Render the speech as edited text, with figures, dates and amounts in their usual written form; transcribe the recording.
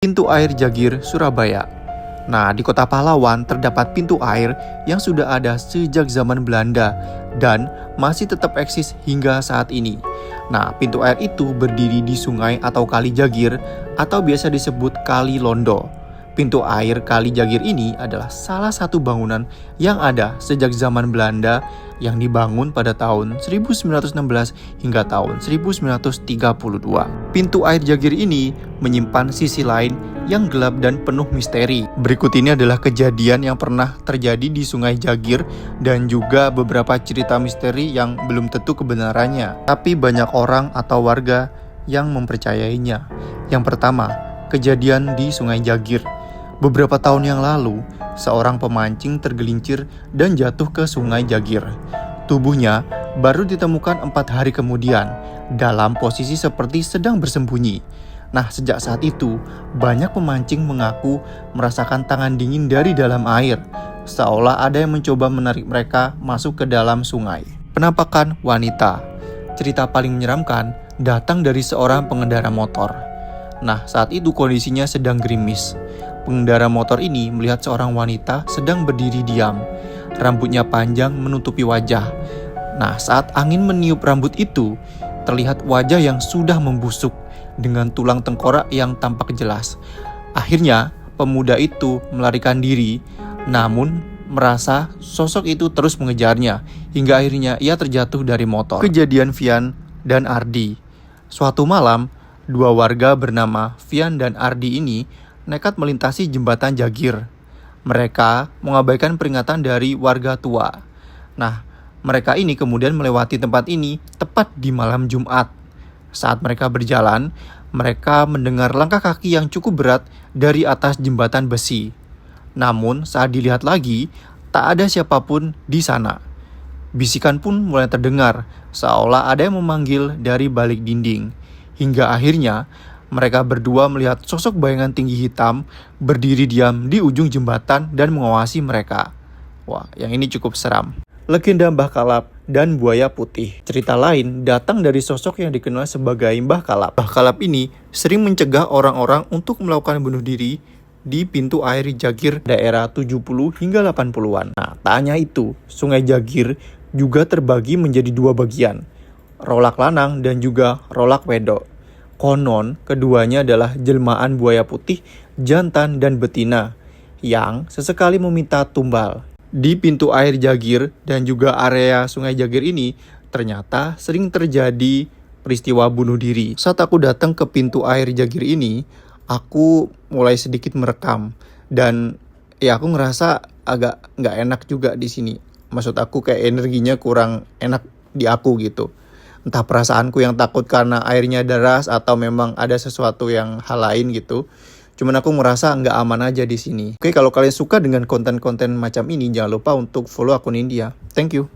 Pintu air Jagir, Surabaya. Nah, di kota pahlawan terdapat pintu air yang sudah ada sejak zaman Belanda dan masih tetap eksis hingga saat ini. Nah, pintu air itu berdiri di sungai atau kali Jagir atau biasa disebut Kali Londo. Pintu air Kali Jagir ini adalah salah satu bangunan yang ada sejak zaman Belanda yang dibangun pada tahun 1916 hingga tahun 1932. Pintu air Jagir ini menyimpan sisi lain yang gelap dan penuh misteri. Berikut ini adalah kejadian yang pernah terjadi di Sungai Jagir dan juga beberapa cerita misteri yang belum tentu kebenarannya, tapi banyak orang atau warga yang mempercayainya. Yang pertama, kejadian di Sungai Jagir. Beberapa tahun yang lalu, seorang pemancing tergelincir dan jatuh ke Sungai Jagir. Tubuhnya baru ditemukan 4 hari kemudian, dalam posisi seperti sedang bersembunyi. Nah, sejak saat itu, banyak pemancing mengaku merasakan tangan dingin dari dalam air, seolah ada yang mencoba menarik mereka masuk ke dalam sungai. Penampakan wanita. Cerita paling menyeramkan datang dari seorang pengendara motor. Nah, saat itu kondisinya sedang gerimis. Pengendara motor ini melihat seorang wanita sedang berdiri diam. Rambutnya panjang menutupi wajah. Nah, saat angin meniup rambut itu, terlihat wajah yang sudah membusuk dengan tulang tengkorak yang tampak jelas. Akhirnya, pemuda itu melarikan diri, namun merasa sosok itu terus mengejarnya, hingga akhirnya ia terjatuh dari motor. Kejadian Vian dan Ardi. Suatu malam, 2 warga bernama Vian dan Ardi ini nekat melintasi jembatan Jagir. Mereka mengabaikan peringatan dari warga tua. Nah, mereka ini kemudian melewati tempat ini tepat di malam Jumat. Saat mereka berjalan, mereka mendengar langkah kaki yang cukup berat dari atas jembatan besi. Namun, saat dilihat lagi, tak ada siapapun di sana. Bisikan pun mulai terdengar, seolah ada yang memanggil dari balik dinding. Hingga akhirnya, mereka berdua melihat sosok bayangan tinggi hitam berdiri diam di ujung jembatan dan mengawasi mereka. Wah, yang ini cukup seram. Legenda Mbah Kalap dan Buaya Putih. Cerita lain datang dari sosok yang dikenal sebagai Mbah Kalap. Mbah Kalap ini sering mencegah orang-orang untuk melakukan bunuh diri di pintu air Jagir daerah 70 hingga 80-an. Nah, tak hanya itu, Sungai Jagir juga terbagi menjadi 2 bagian, Rolak Lanang dan juga Rolak Wedok. Konon, keduanya adalah jelmaan buaya putih, jantan dan betina, yang sesekali meminta tumbal. Di pintu air Jagir dan juga area Sungai Jagir ini, ternyata sering terjadi peristiwa bunuh diri. Saat aku datang ke pintu air Jagir ini, aku mulai sedikit merekam. Dan ya aku ngerasa agak nggak enak juga di sini. Maksud aku kayak energinya kurang enak di aku gitu. Entah perasaanku yang takut karena airnya deras atau memang ada sesuatu yang hal lain gitu. Cuman aku merasa nggak aman aja di sini. Oke, kalau kalian suka dengan konten-konten macam ini, jangan lupa untuk follow akun India. Thank you.